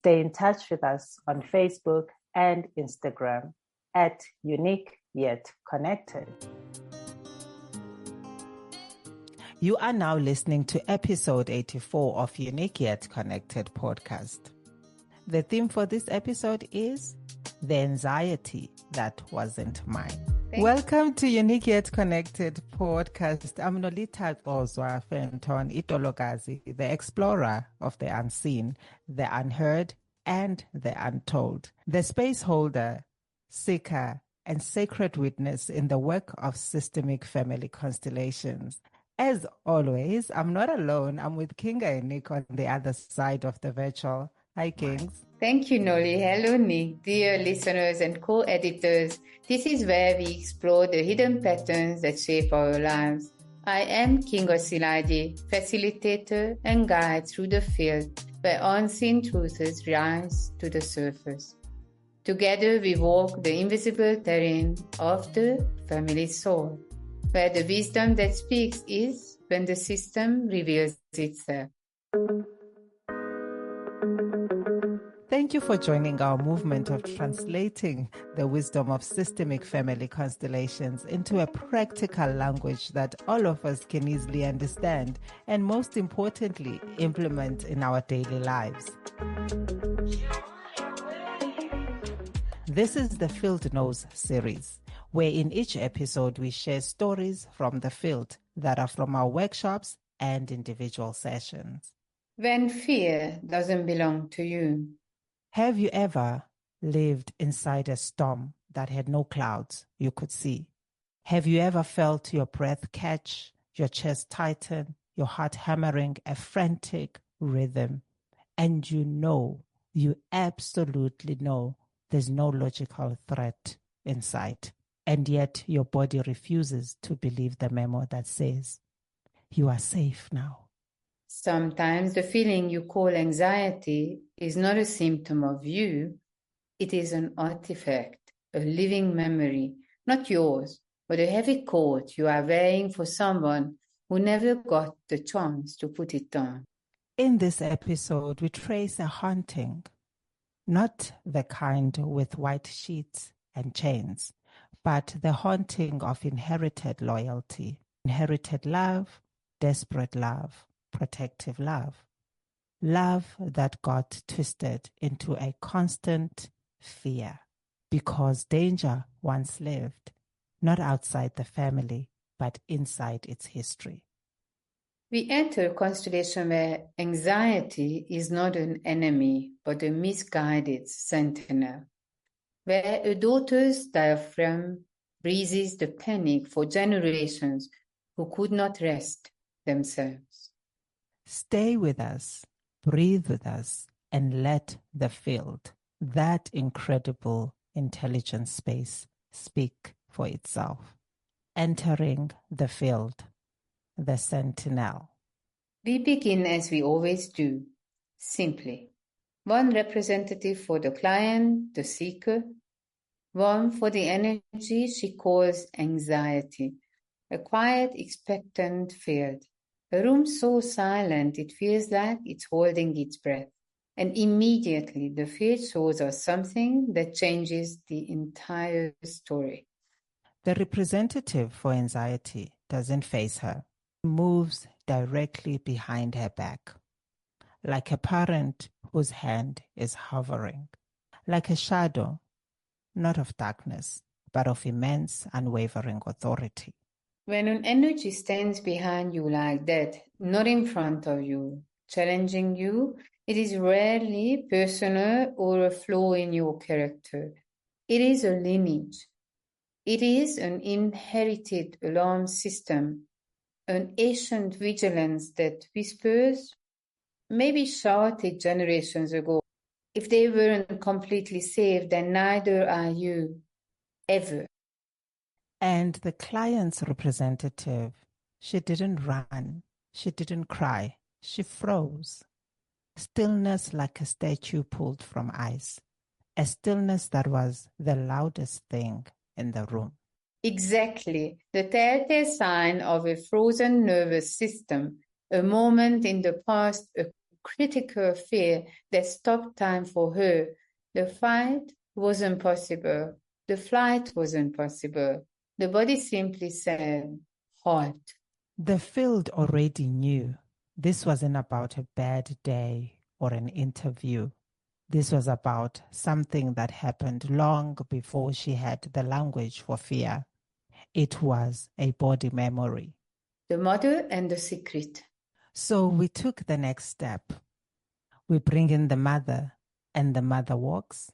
Stay in touch with us on Facebook and Instagram at Unique Yet Connected. You are now listening to episode 84 of Unique Yet Connected podcast. The theme for this episode is the anxiety that wasn't mine. Welcome to Unique Yet Connected podcast. I'm Nolita Ozwa Fenton Itologazi, the explorer of the unseen, the unheard, and the untold, the space holder, seeker, and sacred witness in the work of Systemic Family Constellations. As always, I'm not alone. I'm with Kinga and Nick on the other side of the virtual. Hi, Kings. Thank you, Noli. Hello, Nick. Dear listeners and co-editors, this is where we explore the hidden patterns that shape our lives. I am Kinga Siladi, facilitator and guide through the field where unseen truths rise to the surface. Together, we walk the invisible terrain of the family soul, where the wisdom that speaks is when the system reveals itself. Thank you for joining our movement of translating the wisdom of systemic family constellations into a practical language that all of us can easily understand and, most importantly, implement in our daily lives. This is the Field Knows series, where in each episode we share stories from the field that are from our workshops and individual sessions. When fear doesn't belong to you. Have you ever lived inside a storm that had no clouds you could see? Have you ever felt your breath catch, your chest tighten, your heart hammering a frantic rhythm, and you absolutely know there's no logical threat in sight, and yet your body refuses to believe the memo that says, you are safe now? Sometimes the feeling you call anxiety is not a symptom of you. It is an artifact, a living memory, not yours, but a heavy coat you are wearing for someone who never got the chance to put it on. In this episode, we trace a haunting, not the kind with white sheets and chains, but the haunting of inherited loyalty, inherited love, desperate love, protective love that got twisted into a constant fear because danger once lived, not outside the family, but inside its history. We enter a constellation where anxiety is not an enemy, but a misguided sentinel, where a daughter's diaphragm breathes the panic for generations who could not rest themselves. Stay with us, breathe with us, and let the field, that incredible intelligence space, speak for itself. Entering the field, the sentinel. We begin as we always do, simply. One representative for the client, the seeker, one for the energy she calls anxiety, a quiet, expectant field. A room so silent it feels like it's holding its breath. And immediately the field shows us something that changes the entire story. The representative for anxiety doesn't face her. It moves directly behind her back, like a parent whose hand is hovering, like a shadow, not of darkness, but of immense, unwavering authority. When an energy stands behind you like that, not in front of you, challenging you, it is rarely personal or a flaw in your character. It is a lineage. It is an inherited alarm system, an ancient vigilance that whispers, maybe shouted generations ago, if they weren't completely safe, then neither are you, ever. And the client's representative, she didn't run, she didn't cry, she froze. Stillness like a statue pulled from ice, a stillness that was the loudest thing in the room. Exactly, the telltale sign of a frozen nervous system, a moment in the past, a critical fear that stopped time for her. The fight wasn't possible. The flight wasn't possible. The body simply said, halt. The field already knew this wasn't about a bad day or an interview. This was about something that happened long before she had the language for fear. It was a body memory. The mother and the secret. So we took the next step. We bring in the mother, and the mother walks,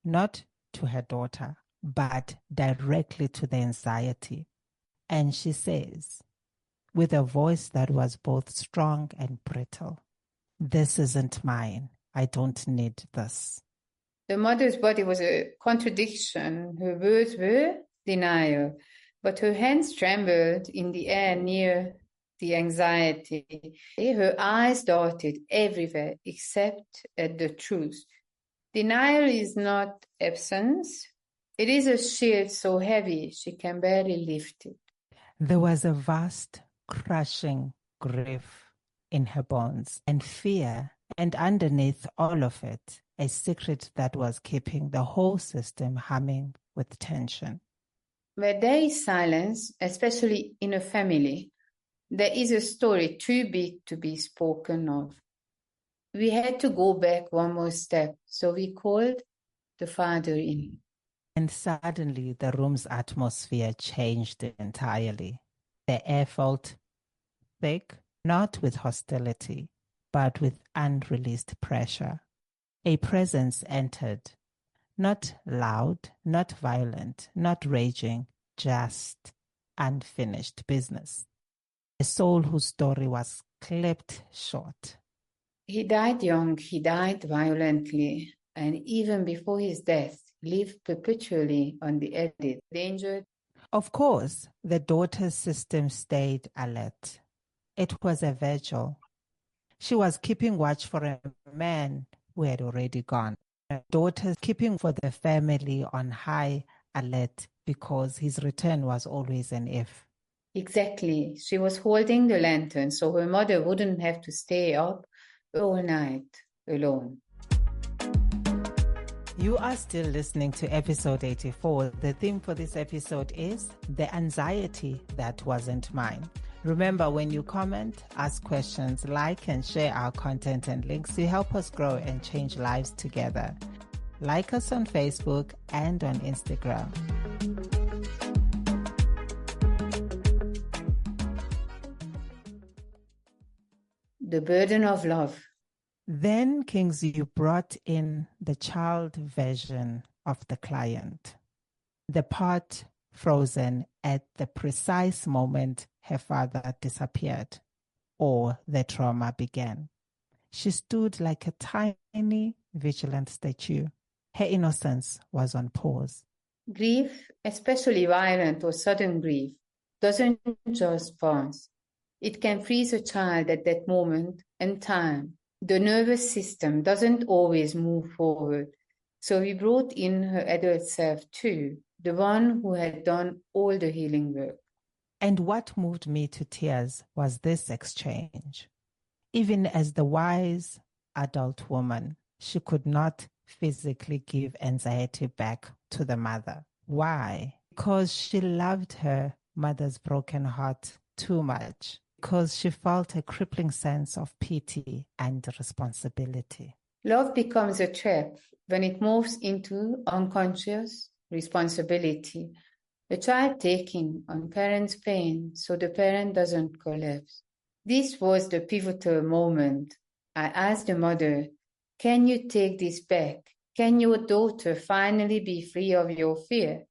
not to her daughter, but directly to the anxiety. And she says, with a voice that was both strong and brittle, "This isn't mine. I don't need this." The mother's body was a contradiction. Her words were denial, but her hands trembled in the air near the anxiety. Her eyes darted everywhere except at the truth. Denial is not absence. It is a shield so heavy she can barely lift it. There was a vast, crushing grief in her bones and fear, and underneath all of it, a secret that was keeping the whole system humming with tension. Where there is silence, especially in a family, there is a story too big to be spoken of. We had to go back one more step, so we called the father in. And suddenly the room's atmosphere changed entirely. The air felt thick, not with hostility, but with unreleased pressure. A presence entered, not loud, not violent, not raging, just unfinished business. A soul whose story was clipped short. He died young, he died violently, and even before his death, lived perpetually on the edge, endangered. Of course, the daughter's system stayed alert. It was a vigil. She was keeping watch for a man who had already gone. Her daughter keeping for the family on high alert because his return was always an if. Exactly. She was holding the lantern so her mother wouldn't have to stay up all night alone. You are still listening to episode 84. The theme for this episode is the anxiety that wasn't mine. Remember, when you comment, ask questions, like and share our content and links, you help us grow and change lives together. Like us on Facebook and on Instagram. The burden of love. Then, Kings, you brought in the child version of the client, the part frozen at the precise moment her father disappeared or the trauma began. She stood like a tiny, vigilant statue. Her innocence was on pause. Grief, especially violent or sudden grief, doesn't just pass. It can freeze a child at that moment and time. The nervous system doesn't always move forward. So we brought in her adult self too, the one who had done all the healing work. And what moved me to tears was this exchange. Even as the wise adult woman, she could not physically give anxiety back to the mother. Why? Because she loved her mother's broken heart too much. Because she felt a crippling sense of pity and responsibility. Love becomes a trap when it moves into unconscious responsibility. A child taking on parent's pain so the parent doesn't collapse. This was the pivotal moment. I asked the mother, "Can you take this back? Can your daughter finally be free of your fear?"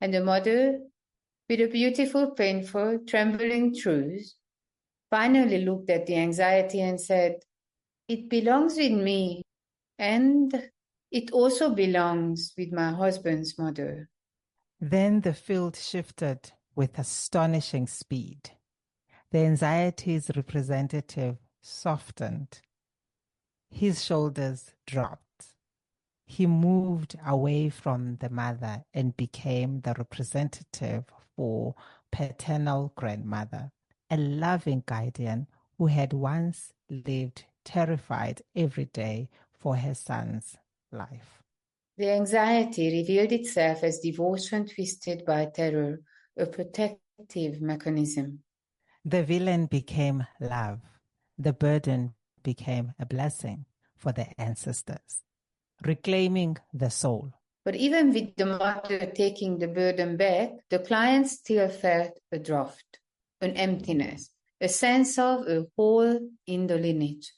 And the mother, with a beautiful, painful, trembling truth, finally looked at the anxiety and said, "It belongs with me, and it also belongs with my husband's mother." Then the field shifted with astonishing speed. The anxiety's representative softened. His shoulders dropped. He moved away from the mother and became the representative for paternal grandmother, a loving guardian who had once lived terrified every day for her son's life. The anxiety revealed itself as devotion twisted by terror, a protective mechanism. The villain became love. The burden became a blessing for the ancestors, reclaiming the soul. But even with the mother taking the burden back, the client still felt a draft, an emptiness, a sense of a hole in the lineage.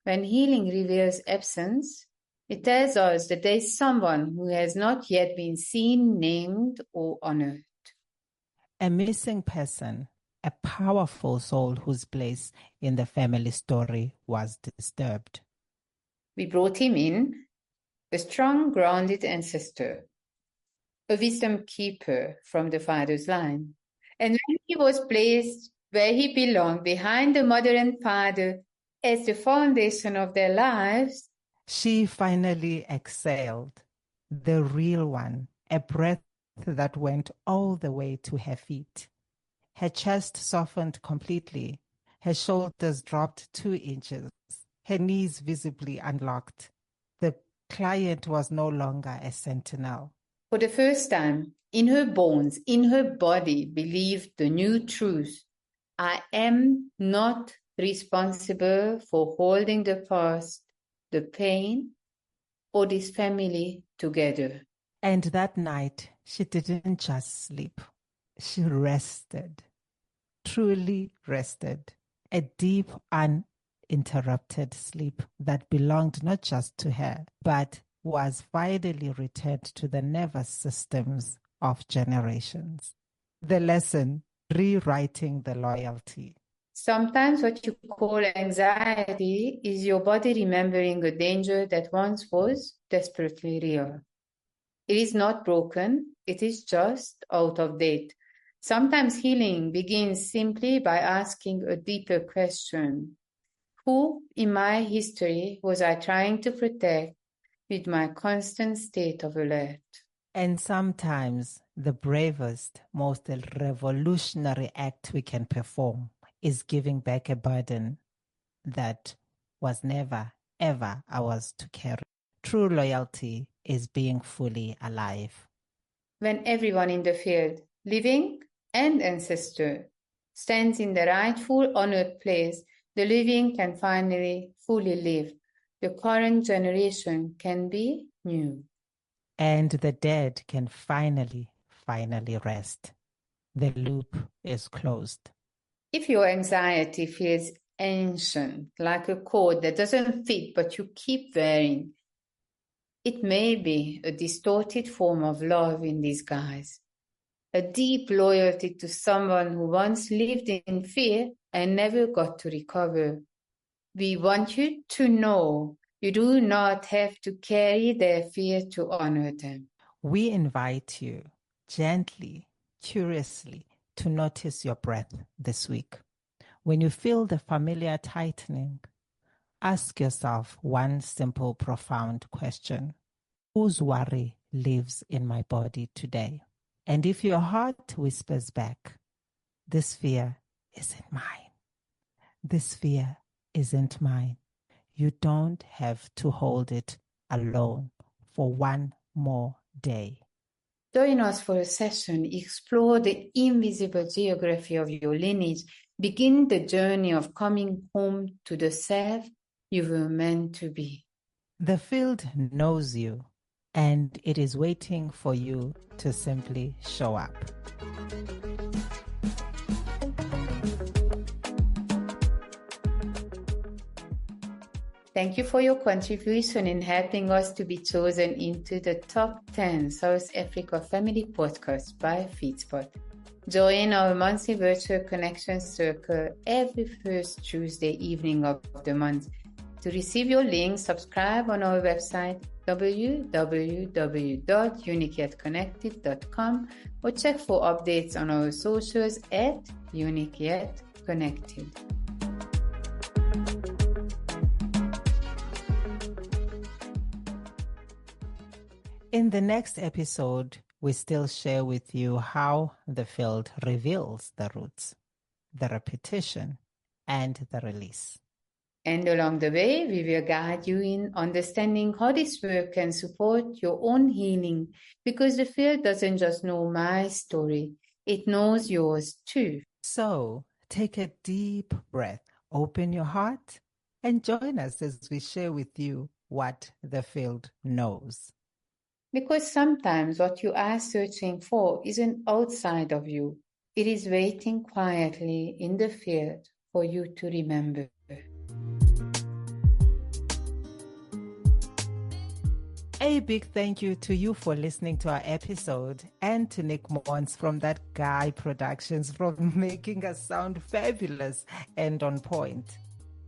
When healing reveals absence, it tells us that there is someone who has not yet been seen, named, or honored. A missing person, a powerful soul whose place in the family story was disturbed. We brought him in, a strong, grounded ancestor, a wisdom keeper from the father's line. And when he was placed where he belonged, behind the mother and father, as the foundation of their lives, she finally exhaled, the real one, a breath that went all the way to her feet. Her chest softened completely, her shoulders dropped 2 inches, her knees visibly unlocked. The client was no longer a sentinel. For the first time, in her bones, in her body, believed the new truth. I am not responsible for holding the past, the pain, or this family together. And that night, she didn't just sleep. She rested, truly rested. A deep, uninterrupted sleep that belonged not just to her, but was finally returned to the nervous systems of generations. The lesson, rewriting the loyalty. Sometimes what you call anxiety is your body remembering a danger that once was desperately real. It is not broken, it is just out of date. Sometimes healing begins simply by asking a deeper question. Who in my history was I trying to protect with my constant state of alert? And sometimes the bravest, most revolutionary act we can perform is giving back a burden that was never, ever ours to carry. True loyalty is being fully alive. When everyone in the field, living and ancestor, stands in the rightful honored place, the living can finally fully live. The current generation can be new. And the dead can finally rest. The loop is closed. If your anxiety feels ancient, like a coat that doesn't fit but you keep wearing, it may be a distorted form of love in disguise. A deep loyalty to someone who once lived in fear and never got to recover. We want you to know you do not have to carry their fear to honor them. We invite you gently, curiously, to notice your breath this week. When you feel the familiar tightening, ask yourself one simple, profound question. Whose worry lives in my body today? And if your heart whispers back, this fear isn't mine. This fear isn't mine. You don't have to hold it alone for one more day. Join us for a session. Explore the invisible geography of your lineage. Begin the journey of coming home to the self you were meant to be. The field knows you, and it is waiting for you to simply show up. Thank you for your contribution in helping us to be chosen into the top 10 South Africa Family Podcast by FeedSpot. Join our monthly virtual connection circle every first Tuesday evening of the month. To receive your link, subscribe on our website www.uniqueyetconnected.com or check for updates on our socials at uniqueyetconnected. In the next episode, we still share with you how the field reveals the roots, the repetition, and the release. And along the way, we will guide you in understanding how this work can support your own healing, because the field doesn't just know my story, it knows yours too. So take a deep breath, open your heart, and join us as we share with you what the field knows. Because sometimes what you are searching for isn't outside of you, it is waiting quietly in the field for you to remember. A big thank you to you for listening to our episode, and to Nick Mons from That Guy Productions for making us sound fabulous and on point.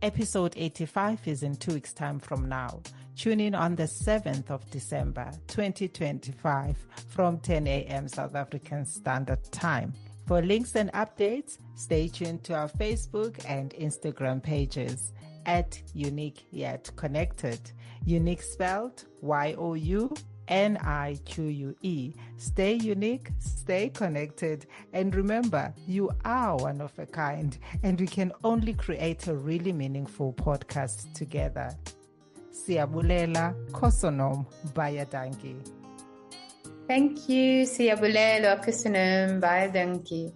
Episode 85 is in 2 weeks' time from now. Tune in on the 7th of December, 2025 from 10 a.m. South African Standard Time. For links and updates, stay tuned to our Facebook and Instagram pages at Unique Yet Connected. Unique spelled YOUNIQUE. Stay unique, stay connected, and remember, you are one of a kind, and we can only create a really meaningful podcast together. Siyabulela, Kosonom, Bayadangi. Thank you. Siyabulela, Kusunum, Bye, Danki.